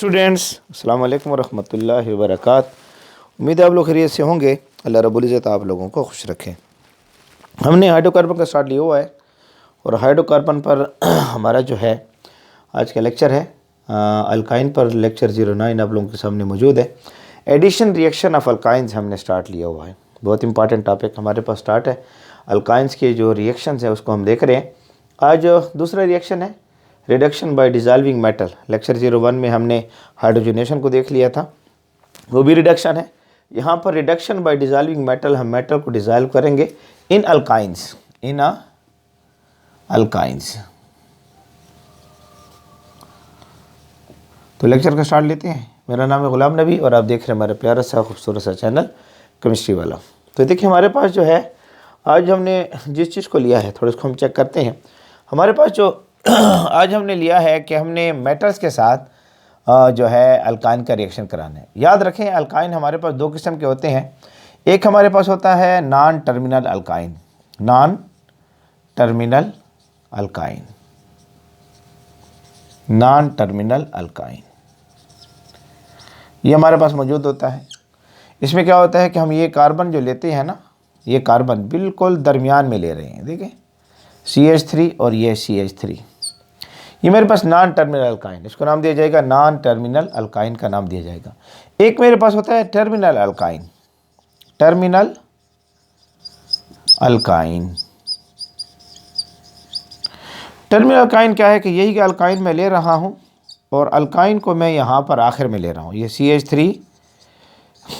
Students, अस्सलाम वालेकुम रहमतुल्लाहि व बरकातहू। उम्मीद है आप लोग खैरियत से होंगे। अल्लाह रब्बुल इज़्ज़त आप लोगों को खुश रखें। हमने हाइड्रोकार्बन का स्टार्ट लिया हुआ है और हाइड्रोकार्बन पर हमारा जो है आज का लेक्चर है अल्काइन पर। लेक्चर 09 आप लोगों के सामने मौजूद है। एडिशन रिएक्शन ऑफ अल्काइंस हमने स्टार्ट लिया हुआ है। बहुत इंपॉर्टेंट टॉपिक हमारे पास स्टार्ट है। अल्काइंस के जो रिएक्शंस है उसको हम देख रहे हैं। आज दूसरा रिएक्शन है रिडक्शन बाय डिज़ोल्विंग मेटल। लेक्चर 01 में हमने हाइड्रोजनेशन को देख लिया था, वो भी रिडक्शन है। यहाँ पर रिडक्शन बाय डिज़ोल्विंग मेटल, हम मेटल को डिज़ोल्व करेंगे इन अल्काइंस, इन अल्काइंस। तो लेक्चर का स्टार्ट लेते हैं। मेरा नाम है गुलाम नबी और आप देख रहे हैं हमारा प्यारा सा खूबसूरत सा चैनल केमिस्ट्री वाला। तो देखिए हमारे पास जो है आज हमने जिस चीज़ को लिया है थोड़ा इसको हम चेक करते हैं। हमारे पास जो आज हमने लिया है कि हमने मेटल्स के साथ जो है अल्काइन का रिएक्शन कराना है। याद रखें अल्काइन हमारे पास दो किस्म के होते हैं। एक हमारे पास होता है non terminal alkyne, non terminal alkyne, non terminal alkyne ये हमारे पास मौजूद होता है। इसमें क्या होता है कि हम ये कार्बन जो लेते हैं ना, ये कार्बन बिल्कुल दरमियान में ले रहे हैं। देखिए CH3 और ये CH3, ये मेरे पास नॉन टर्मिनल अल्काइन, इसको नाम दिया जाएगा नॉन टर्मिनल अल्काइन का नाम दिया जाएगा। एक मेरे पास होता है terminal alkyne, terminal alkyne. Terminal alkyne क्या है कि यही का अल्काइन मैं ले रहा हूँ और अल्काइन को मैं यहाँ पर आखिर में ले रहा हूँ। ये CH3,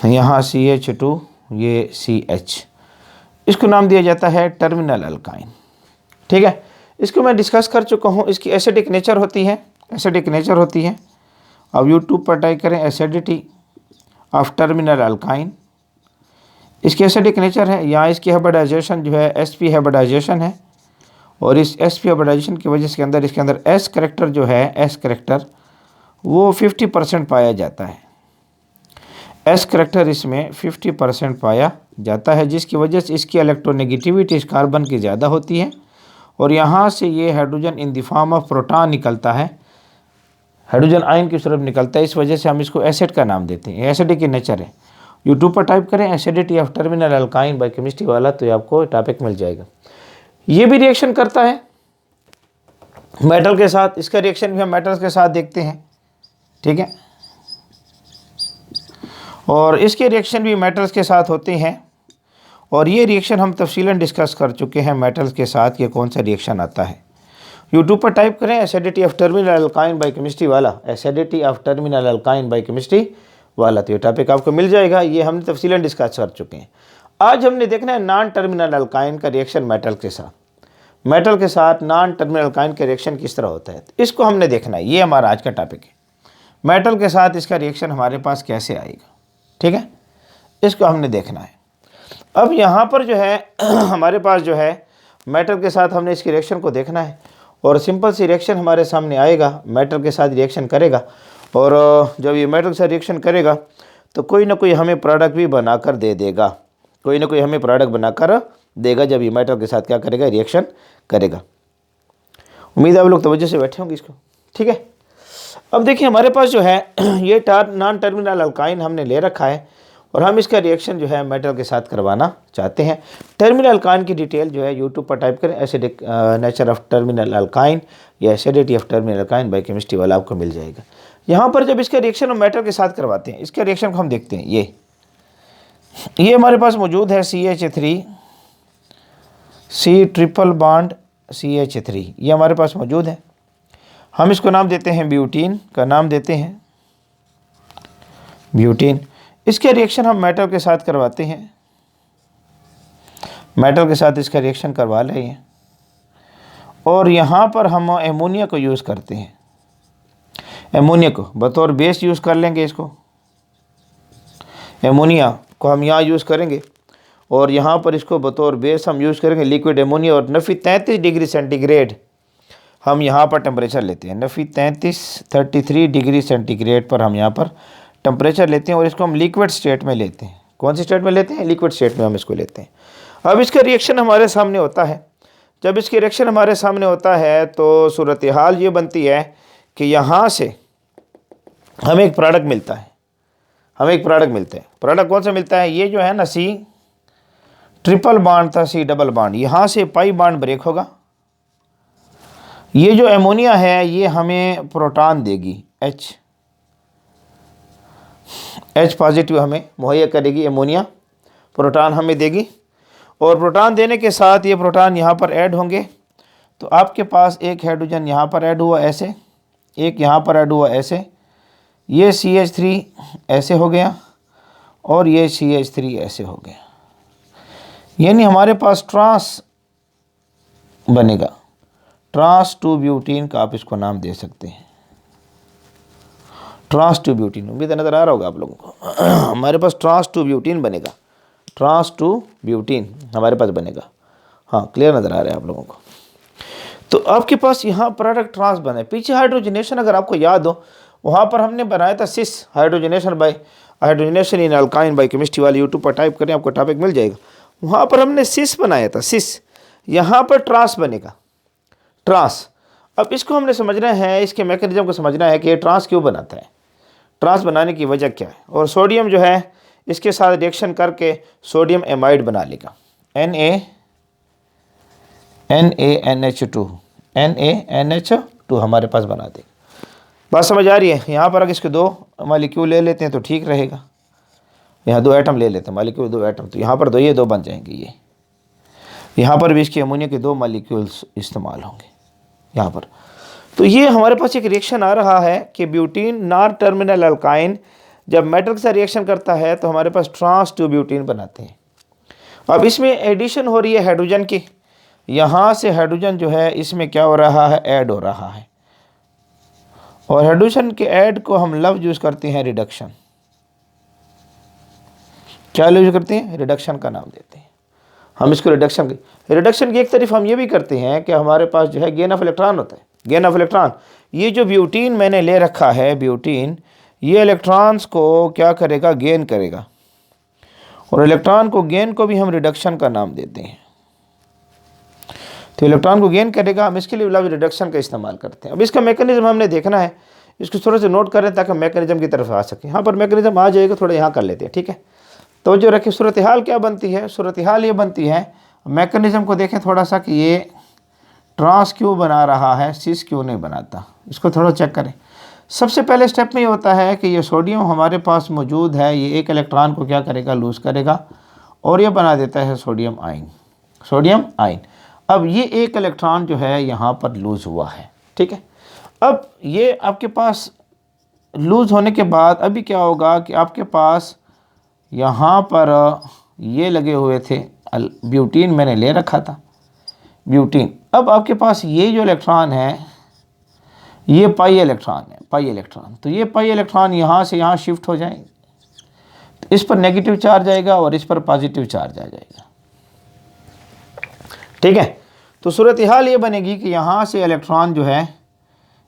यहाँ CH2, ये CH, इसको नाम दिया जाता है टर्मिनल अल्काइन। ठीक है, इसको मैं डिस्कस कर चुका हूँ। इसकी एसिडिक नेचर होती है, एसिडिक नेचर होती है। अब यूट्यूब पर टाइप करें एसिडिटी ऑफ टर्मिनल अल्काइन, इसकी एसिडिक नेचर है। यहाँ इसकी हाइब्रिडाइजेशन जो है sp हाइब्रिडाइजेशन है और इस sp हाइब्रिडाइजेशन की वजह से इसके अंदर S करेक्टर जो है, S करेक्टर वो 50% पाया जाता है। S करेक्टर इसमें 50% पाया जाता है, जिसकी वजह से इसकी इलेक्ट्रोनेगेटिविटी इस कार्बन की ज़्यादा होती है और यहाँ से ये hydrogen in the form of proton निकलता है, हाइड्रोजन आयन की सूरत निकलता है। इस वजह से हम इसको एसिड का नाम देते हैं। एसिडिक की नेचर है। यूट्यूब पर टाइप करें acidity of terminal alkyne by chemistry वाला, तो ये आपको टॉपिक मिल जाएगा। ये भी रिएक्शन करता है मेटल के साथ। इसका रिएक्शन भी हम मेटल्स के साथ देखते हैं। ठीक है, और इसके रिएक्शन भी मेटल्स के साथ होते हैं और ये रिएक्शन हम तफसीलन डिस्कस कर चुके हैं मेटल्स के साथ ये कौन सा रिएक्शन आता है। यूट्यूब पर टाइप करें acidity of terminal alkyne by chemistry वाला, acidity of terminal alkyne by chemistry वाला, तो ये टॉपिक आपको मिल जाएगा। ये हमने तफसीलन डिस्कस कर चुके हैं। आज हमने देखना है नॉन टर्मिनल अल्काइन का रिएक्शन मेटल के साथ। मेटल के साथ नॉन टर्मिनल अल्काइन का रिएक्शन किस तरह होता है, इसको हमने देखना है। ये हमारा आज का टॉपिक है। मेटल के साथ इसका रिएक्शन हमारे पास कैसे आएगा, ठीक है, इसको हमने देखना है। अब यहाँ पर जो है हमारे पास जो है मेटल के साथ हमने इसके रिएक्शन को देखना है और सिंपल सी रिएक्शन हमारे सामने आएगा, मेटल के साथ रिएक्शन करेगा और जब ये मेटल के साथ रिएक्शन करेगा तो कोई ना कोई हमें प्रोडक्ट भी बनाकर दे देगा, कोई ना कोई हमें प्रोडक्ट बनाकर देगा जब ये मेटल के साथ क्या करेगा, रिएक्शन करेगा। उम्मीद है आप लोग तवज्जो से बैठे होंगे इसको। ठीक है, अब देखिए हमारे पास जो है ये नॉन टर्मिनल अल्काइन हमने ले रखा है और हम इसका रिएक्शन जो है मेटल के साथ करवाना चाहते हैं। टर्मिनल अल्काइन की डिटेल जो है यूट्यूब पर टाइप करें acidic nature of terminal alkyne या acidity of terminal alkyne by chemistry वाला, आपको मिल जाएगा। यहाँ पर जब इसका रिएक्शन हम मेटल के साथ करवाते हैं, इसके रिएक्शन को हम देखते हैं। ये हमारे पास मौजूद है CH3, C triple bond CH3, ये हमारे पास मौजूद है। हम इसको नाम देते हैं ब्यूटीन का नाम देते हैं ब्यूटीन। इसके रिएक्शन हम मेटल के साथ करवाते हैं, मेटल के साथ इसका रिएक्शन करवा रहे हैं और यहाँ पर हम एमोनिया को यूज़ करते हैं। एमोनिया को बतौर बेस यूज़ कर लेंगे। इसको एमोनिया को हम यहाँ यूज़ करेंगे और यहाँ पर इसको बतौर बेस हम यूज़ करेंगे लिक्विड एमोनिया और 33 डिग्री सेंटीग्रेड हम यहाँ पर टेम्परेचर लेते हैं। 33 डिग्री सेंटीग्रेड पर हम यहाँ पर टेम्परेचर लेते हैं और इसको हम लिक्विड स्टेट में लेते हैं। कौन सी स्टेट में लेते हैं, लिक्विड स्टेट में हम इसको लेते हैं। अब इसका रिएक्शन हमारे सामने होता है। जब इसकी रिएक्शन हमारे सामने होता है तो सूरत हाल ये बनती है कि यहाँ से हमें एक प्रोडक्ट मिलता है, प्रोडक्ट कौन सा मिलता है? ये जो है ना सी ट्रिपल बॉन्ड था, सी डबल बॉन्ड, यहाँ से पाई बॉन्ड ब्रेक होगा। ये जो एमोनिया है ये हमें प्रोटॉन देगी, H पॉजिटिव हमें मुहैया करेगी एमोनिया, प्रोटॉन हमें देगी। और प्रोटॉन देने के साथ ये प्रोटॉन यहाँ पर ऐड होंगे, तो आपके पास एक हाइड्रोजन यहाँ पर ऐड हुआ ऐसे, एक यहाँ पर ऐड हुआ ऐसे, ये CH3 ऐसे हो गया और ये CH3 ऐसे हो गया। यानी हमारे पास ट्रांस बनेगा, ट्रांस टू ब्यूटीन का आप इसको नाम दे सकते हैं, ट्रांस टू ब्यूटीन। उम्मीद नज़र आ रहा होगा आप लोगों को। हमारे पास ट्रांस टू ब्यूटीन बनेगा, ट्रांस टू ब्यूटीन हमारे पास बनेगा। हाँ, क्लियर नज़र आ रहा है आप लोगों को। तो आपके पास यहाँ प्रोडक्ट ट्रांस बने। पीछे हाइड्रोजनेशन अगर आपको याद हो, वहाँ पर हमने बनाया था सिस, hydrogenation in alkyne by chemistry वाले यूट्यूब पर टाइप करें, आपको टॉपिक मिल जाएगा। वहाँ पर हमने सिस बनाया था, सिस। यहाँ पर ट्रांस बनेगा, ट्रांस। अब इसको हमने समझना है, इसके मैकेनिज्म को समझना है कि ये ट्रांस क्यों बनाता है, ट्रांस बनाने की वजह क्या है। और सोडियम जो है इसके साथ रिएक्शन करके सोडियम एमाइड बना लेगा, NaNH2 हमारे पास बना देगा। बात समझ आ रही है? यहाँ पर अगर इसके 2 मॉलिक्यूल ले लेते हैं तो ठीक रहेगा, यहाँ 2 एटम ले लेते हैं, मॉलिक्यूल 2 एटम, तो यहाँ पर 2 ये 2 बन जाएंगे। ये यहाँ पर भी इसके अमोनिया के 2 मॉलिक्यूल्स इस्तेमाल होंगे यहाँ पर। तो ये हमारे पास एक रिएक्शन आ रहा है कि ब्यूटीन नॉन टर्मिनल अल्काइन जब मेटल के साथ रिएक्शन करता है तो हमारे पास ट्रांस टू ब्यूटीन बनाते हैं। अब इसमें एडिशन हो रही है हाइड्रोजन की, यहाँ से हाइड्रोजन जो है इसमें क्या हो रहा है, ऐड हो रहा है। और हाइड्रोजन के ऐड को हम लफ्ज़ यूज़ करते हैं रिडक्शन। क्या यूज़ करते हैं? रिडक्शन का नाम देते हैं हम इसको। रिडक्शन की एक तरफ हम ये भी करते हैं कि हमारे पास जो है गेन ऑफ इलेक्ट्रॉन होता है, गेन ऑफ इलेक्ट्रॉन। ये जो ब्यूटीन मैंने ले रखा है, ब्यूटीन, ये इलेक्ट्रॉन्स को क्या करेगा, गेन करेगा। और इलेक्ट्रॉन को गेन को भी हम रिडक्शन का नाम देते हैं। तो इलेक्ट्रॉन को गेन करेगा, हम इसके लिए लफ्ज़ रिडक्शन का इस्तेमाल करते हैं। अब इसका मैकेनिज्म हमने देखना है, इसको थोड़ा सा नोट करें ताकि मैकेनिज्म की तरफ आ सके। यहाँ पर मैकेनिज्म आ जाएगा, थोड़ा यहाँ कर लेते हैं, ठीक है। तो जो रखिए सूरत हाल क्या बनती है, सूरत हाल ये बनती है, मैकेनिज्म को देखें थोड़ा सा कि ये ट्रांस क्यों बना रहा है, सिस क्यों नहीं बनाता, इसको थोड़ा चेक करें। सबसे पहले स्टेप में ये होता है कि ये सोडियम हमारे पास मौजूद है, ये एक इलेक्ट्रॉन को क्या करेगा, लूज़ करेगा और ये बना देता है सोडियम आयन, सोडियम आयन। अब ये एक इलेक्ट्रॉन जो है यहाँ पर लूज़ हुआ है, ठीक है। अब ये आपके पास लूज़ होने के बाद अभी क्या होगा कि आपके पास यहाँ पर ये लगे हुए थे, ब्यूटीन मैंने ले रखा था, ब्यूटीन। अब आपके पास ये जो इलेक्ट्रॉन है ये पाई इलेक्ट्रॉन है, पाई इलेक्ट्रॉन। तो ये पाई इलेक्ट्रॉन यहाँ से यहाँ शिफ्ट हो जाएंगे, तो इस पर नेगेटिव चार्ज आएगा और इस पर पॉजिटिव चार्ज आ जाएगा, ठीक है। तो सूरत हाल ये बनेगी कि यहाँ से इलेक्ट्रॉन जो है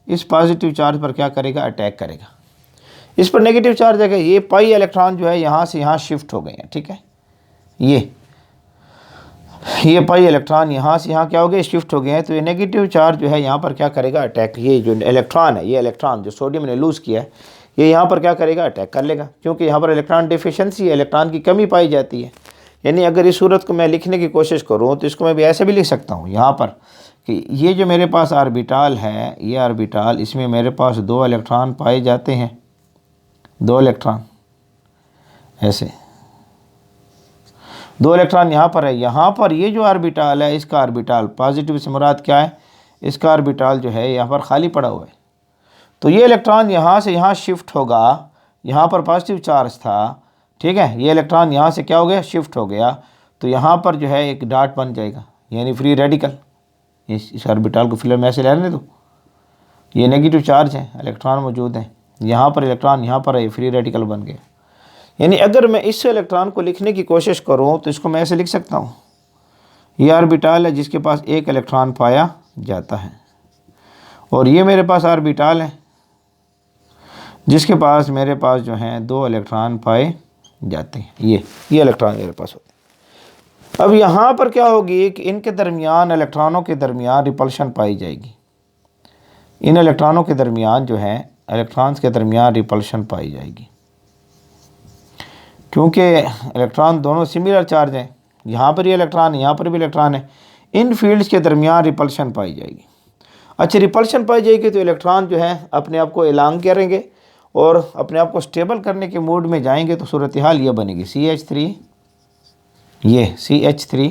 इस पॉजिटिव चार्ज पर क्या करेगा, अटैक करेगा, इस पर नेगेटिव चार्ज आएगा। ये पाई इलेक्ट्रॉन जो है यहाँ से यहाँ शिफ्ट हो गए हैं, ठीक है। ये पाई इलेक्ट्रॉन यहाँ से यहाँ क्या हो गए, शिफ्ट हो गए हैं। तो ये नेगेटिव चार्ज जो है यहाँ पर क्या करेगा, अटैक। ये जो इलेक्ट्रॉन है, ये इलेक्ट्रॉन जो सोडियम ने लूज़ किया है, ये यहाँ पर क्या करेगा, अटैक कर लेगा, क्योंकि यहाँ पर इलेक्ट्रॉन डिफिशिएंसी, इलेक्ट्रॉन की कमी पाई जाती है। यानी अगर इस सूरत को मैं लिखने की कोशिश करूँ तो इसको मैं भी ऐसे भी लिख सकता हूँ यहाँ पर कि ये जो मेरे पास ऑर्बिटल है, ये ऑर्बिटल, इसमें मेरे पास 2 इलेक्ट्रॉन पाए जाते हैं, 2 इलेक्ट्रॉन ऐसे, 2 इलेक्ट्रॉन यहाँ पर है। यहाँ पर ये जो ऑर्बिटल है, इसका ऑर्बिटल, पॉजिटिव से मुराद क्या है, इसका ऑर्बिटल जो है यहाँ पर खाली पड़ा हुआ है। तो ये इलेक्ट्रॉन यहाँ से यहाँ शिफ्ट होगा, यहाँ पर पॉजिटिव चार्ज था, ठीक है। ये इलेक्ट्रॉन यहाँ से क्या हो गया, शिफ्ट हो गया। तो यहाँ पर जो है एक डॉट बन जाएगा, यानी फ्री रेडिकल। इस ऑर्बिटल को फिलहाल में ऐसे लेने दो, ये नेगेटिव चार्ज है, इलेक्ट्रॉन मौजूद है यहाँ पर, इलेक्ट्रॉन यहाँ पर है, फ्री रेडिकल बन गया। यानी अगर मैं इस इलेक्ट्रॉन को लिखने की कोशिश करूँ तो इसको मैं ऐसे लिख सकता हूँ, ये ऑर्बिटल है जिसके पास 1 इलेक्ट्रॉन पाया जाता है, और ये मेरे पास ऑर्बिटल है जिसके पास मेरे पास जो हैं 2 इलेक्ट्रॉन पाए जाते हैं। ये इलेक्ट्रॉन मेरे पास होते हैं। अब यहाँ पर क्या होगी कि इनके दरमियान, इलेक्ट्रॉनों के दरमियान रिपल्शन पाई जाएगी। इन इलेक्ट्रॉनों के दरमियान जो है इलेक्ट्रॉन्स के दरमियान रिपल्शन पाई जाएगी, क्योंकि इलेक्ट्रॉन दोनों सिमिलर चार्ज हैं, यहाँ पर ये इलेक्ट्रॉन, यहाँ पर भी इलेक्ट्रॉन है, इन फील्ड्स के दरमियान रिपल्शन पाई जाएगी। अच्छा, रिपल्शन पाई जाएगी तो इलेक्ट्रॉन जो है अपने आप को एलांग करेंगे और अपने आप को स्टेबल करने के मूड में जाएंगे, तो सूरत हाल ये बनेगी CH3, ये CH3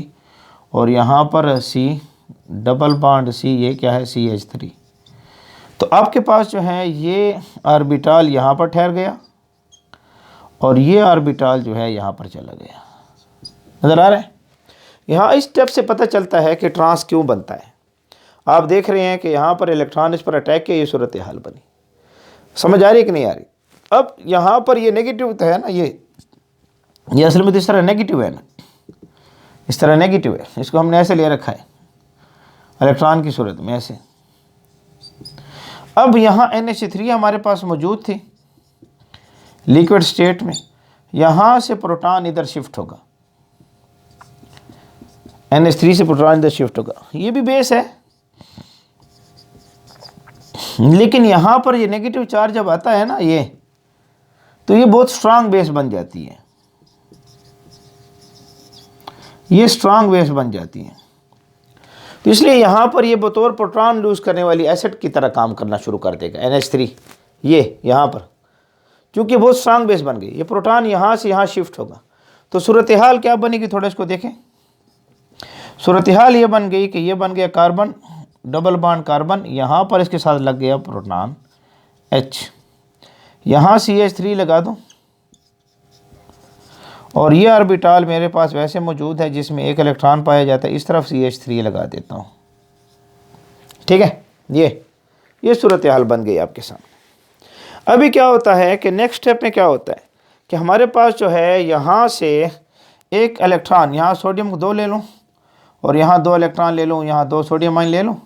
और यहाँ पर C डबल बॉन्ड C, ये क्या है CH3। तो आपके पास जो है ये ऑर्बिटल यहाँ पर ठहर गया और ये ऑर्बिटल जो है यहाँ पर चला गया। नज़र आ रहा है? यहाँ इस स्टेप से पता चलता है कि ट्रांस क्यों बनता है। आप देख रहे हैं कि यहाँ पर इलेक्ट्रॉन इस पर अटैक किया, ये सूरत हाल बनी। समझ आ रही है कि नहीं आ रही? अब यहाँ पर ये नेगेटिव तो है ना, ये असल में तो इस तरह नेगेटिव है ना, इस तरह नेगेटिव है, इसको हमने ऐसे ले रखा है इलेक्ट्रॉन की सूरत में ऐसे। अब यहाँ NH3 हमारे पास मौजूद थी लिक्विड स्टेट में, यहाँ से प्रोटॉन इधर शिफ्ट होगा, NH3 से प्रोटॉन इधर शिफ्ट होगा, ये भी बेस है, लेकिन यहाँ पर ये नेगेटिव चार्ज जब आता है ना ये, तो ये बहुत स्ट्रांग बेस बन जाती है, ये स्ट्रांग बेस बन जाती है। तो इसलिए यहाँ पर ये बतौर प्रोटॉन लूज करने वाली एसिड की तरह काम करना शुरू कर देगा NH3, ये यहाँ पर, क्योंकि बहुत स्ट्रांग बेस बन गई, ये प्रोटॉन यहाँ से यहाँ शिफ्ट होगा। तो सूरत हाल क्या बनेगी, थोड़ा इसको देखें। सूरत हाल ये बन गई कि ये बन गया कार्बन, डबल बॉन्ड कार्बन, यहाँ पर इसके साथ लग गया प्रोटॉन H, यहाँ CH3 लगा दूँ और ये ऑर्बिटल मेरे पास वैसे मौजूद है जिसमें एक इलेक्ट्रॉन पाया जाता है, इस तरफ CH3 लगा देता हूँ। ठीक है, ये सूरत हाल बन गई आपके सामने। अभी क्या होता है कि नेक्स्ट स्टेप में क्या होता है कि हमारे पास जो है यहाँ से एक इलेक्ट्रॉन, यहाँ सोडियम को 2 ले लूँ और यहाँ 2 इलेक्ट्रॉन ले लूँ, यहाँ 2 सोडियम आयन ले लूँ।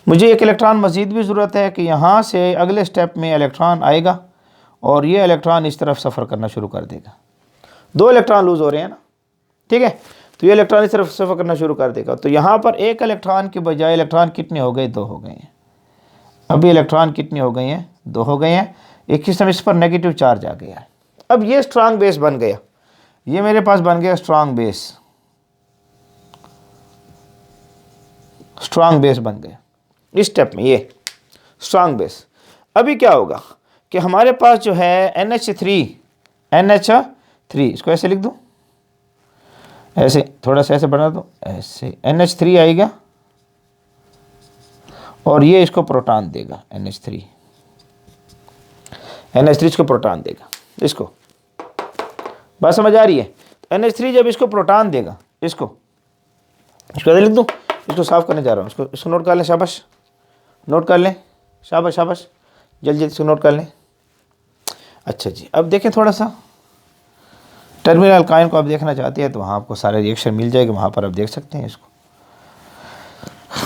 मुझे एक इलेक्ट्रॉन मज़ीद भी ज़रूरत है कि यहाँ से अगले स्टेप में इलेक्ट्रॉन आएगा और ये इलेक्ट्रॉन इस तरफ सफ़र करना शुरू कर देगा। 2 इलेक्ट्रॉन लूज़ हो रहे हैं ना, ठीक है, तो ये इलेक्ट्रॉन इस तरफ सफ़र करना शुरू कर देगा। तो यहाँ पर एक इलेक्ट्रॉन के बजाय इलेक्ट्रॉन कितने हो गए, 2 हो गए हैं। अभी इलेक्ट्रॉन कितने हो गए हैं, 2 हो गए हैं। एक किस्म इस पर नेगेटिव चार्ज आ गया है। अब ये स्ट्रांग बेस बन गया, ये मेरे पास बन गया स्ट्रांग बेस बन गया इस स्टेप में, ये स्ट्रांग बेस। अभी क्या होगा कि हमारे पास जो है NH3, इसको ऐसे लिख दूँ, ऐसे थोड़ा सा ऐसे बढ़ा दो, ऐसे NH3 आएगा और ये इसको प्रोटॉन देगा, NH3 इसको प्रोटॉन देगा, इसको बात समझ आ रही है। तो NH3 जब इसको प्रोटॉन देगा, इसको ऐसे लिख दूँ, इसको साफ करने जा रहा हूँ, इसको नोट कर लें, शाबाश नोट कर लें, शाबाश जल्दी इसको नोट कर लें। अच्छा जी, अब देखें थोड़ा सा टर्मिनल अल्काइन को आप देखना चाहते हैं तो वहाँ आपको सारे रिएक्शन मिल जाएगा, वहाँ पर आप देख सकते हैं इसको।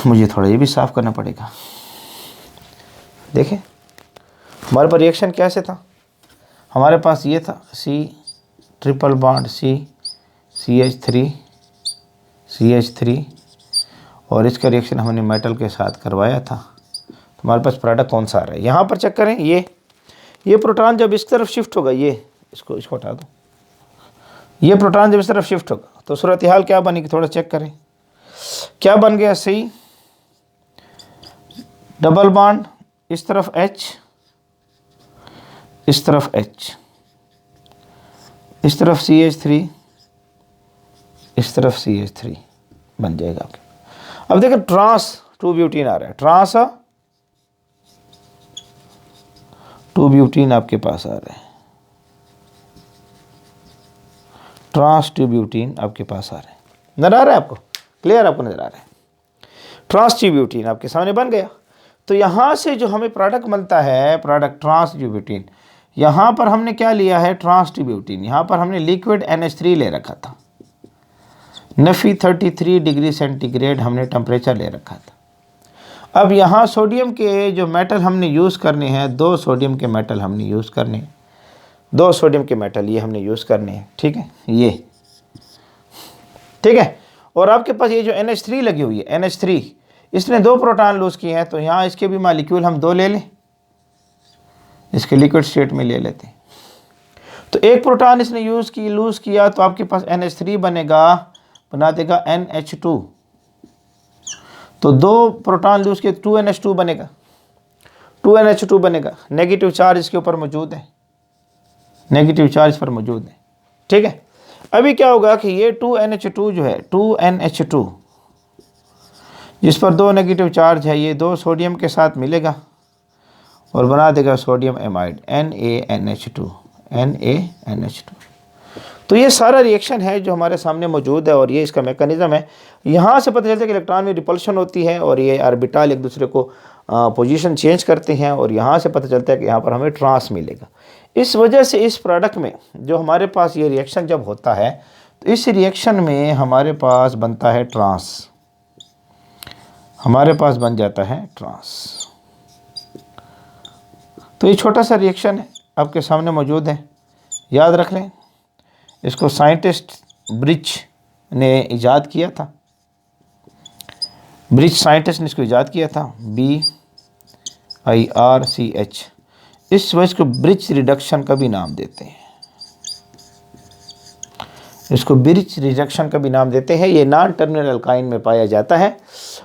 मुझे थोड़ा ये भी साफ़ करना पड़ेगा। देखें हमारे पास रिएक्शन कैसे था, हमारे पास ये था C triple bond C CH3 और इसका रिएक्शन हमने मेटल के साथ करवाया था। तो हमारे पास प्रोडक्ट कौन सा आ रहा है, यहाँ पर चेक करें। ये प्रोटॉन जब इस तरफ शिफ्ट होगा, ये इसको हटा दो, ये प्रोटॉन जब इस तरफ शिफ्ट होगा तो सूरत हाल क्या बनेगी, थोड़ा चेक करें क्या बन गया। C डबल बॉन्ड, इस तरफ H, इस तरफ H, इस तरफ CH3, इस तरफ CH3 बन जाएगा आपके। अब देखिए ट्रांस 2 ब्यूटीन आ रहा है, ट्रांस 2 ब्यूटीन आपके पास आ रहा है, ट्रांस 2 ब्यूटीन आपके पास आ रहा है। नजर आ रहा है आपको, क्लियर आपको नजर आ रहा है। ट्रांस 2 ब्यूटीन आपके सामने बन गया। तो यहाँ से जो हमें प्रोडक्ट बनता है, प्रोडक्ट ट्रांस 2 ब्यूटीन, यहाँ पर हमने क्या लिया है, ट्रांस 2 ब्यूटीन, यहाँ पर हमने लिक्विड NH3 ले रखा था, नफी 33 डिग्री सेंटीग्रेड हमने टेम्परेचर ले रखा था। अब यहाँ सोडियम के जो मेटल हमने यूज़ करने हैं, 2 सोडियम के मेटल हमने यूज़ करने हैं, 2 सोडियम के मेटल ये हमने यूज़ करने हैं, ठीक है, ये ठीक है। और आपके पास ये जो NH3 लगी हुई है, NH3 इसने 2 प्रोटॉन लूज़ किए हैं, तो यहाँ इसके भी मालिक्यूल हम 2 ले लें, इसके लिक्विड स्टेट में ले लेते हैं। तो एक प्रोटॉन इसने लूज़ किया तो आपके पास NH3 बनेगा, बना देगा NH2। तो 2 प्रोटॉन लूज़ किए 2NH2 बनेगा, 2NH2 बनेगा। नेगेटिव चार्ज इसके ऊपर मौजूद है, नेगेटिव चार्ज पर मौजूद है, ठीक है। अभी क्या होगा कि ये 2NH2 जो है, 2NH2 जिस पर 2 नेगेटिव चार्ज है, ये 2 सोडियम के साथ मिलेगा और बना देगा सोडियम एमाइड NaNH2, NaNH2। तो ये सारा रिएक्शन है जो हमारे सामने मौजूद है और ये इसका मैकेनिज्म है। यहाँ से पता चलता है कि इलेक्ट्रॉन में रिपल्शन होती है और ये ऑर्बिटल एक दूसरे को पोजीशन चेंज करते हैं और यहाँ से पता चलता है कि यहाँ पर हमें ट्रांस मिलेगा। इस वजह से इस प्रोडक्ट में जो हमारे पास ये रिएक्शन जब होता है तो इस रिएक्शन में हमारे पास बनता है ट्रांस, हमारे पास बन जाता है ट्रांस। तो ये छोटा सा रिएक्शन है, आपके सामने मौजूद है, याद रख लें। इसको साइंटिस्ट ब्रिच ने इजाद किया था, ब्रिच साइंटिस्ट ने इसको इजाद किया था, BIRCH। इस वजह को ब्रिच रिडक्शन का भी नाम देते हैं, इसको ब्रिच रिडक्शन का भी नाम देते हैं। ये नॉन टर्मिनल अल्काइन में पाया जाता है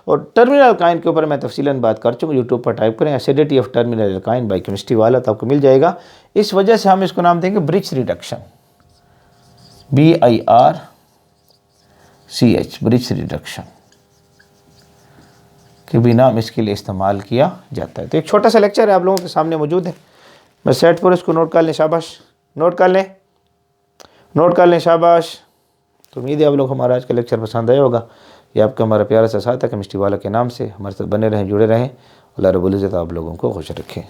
और टर्मिनल अल्काइन के ऊपर मैं तफसीलन बात कर चुका हूँ। यूट्यूब पर टाइप करें acidity of terminal alkyne by chemistry वाला, तो आपको मिल जाएगा। इस वजह से हम इसको नाम देंगे BIRCH reduction, BIRCH, BIRCH reduction के भी नाम इसके लिए इस्तेमाल किया जाता है। तो एक छोटा सा लेक्चर है आप लोगों के सामने मौजूद है, मैं सेट पर इसको नोट कर लें, शाबाश, नोट कर लें, नोट कर लें, शाबाश। तो उम्मीद है आप लोग हमारा आज का लेक्चर पसंद आया होगा। ये आपका हमारा प्यारा सा साथ है केमिस्ट्री वाला के नाम से, हमारे साथ बने रहें, जुड़े रहें। अल्लाह रब्बुल इज़्ज़त आप लोगों को खुश रखे।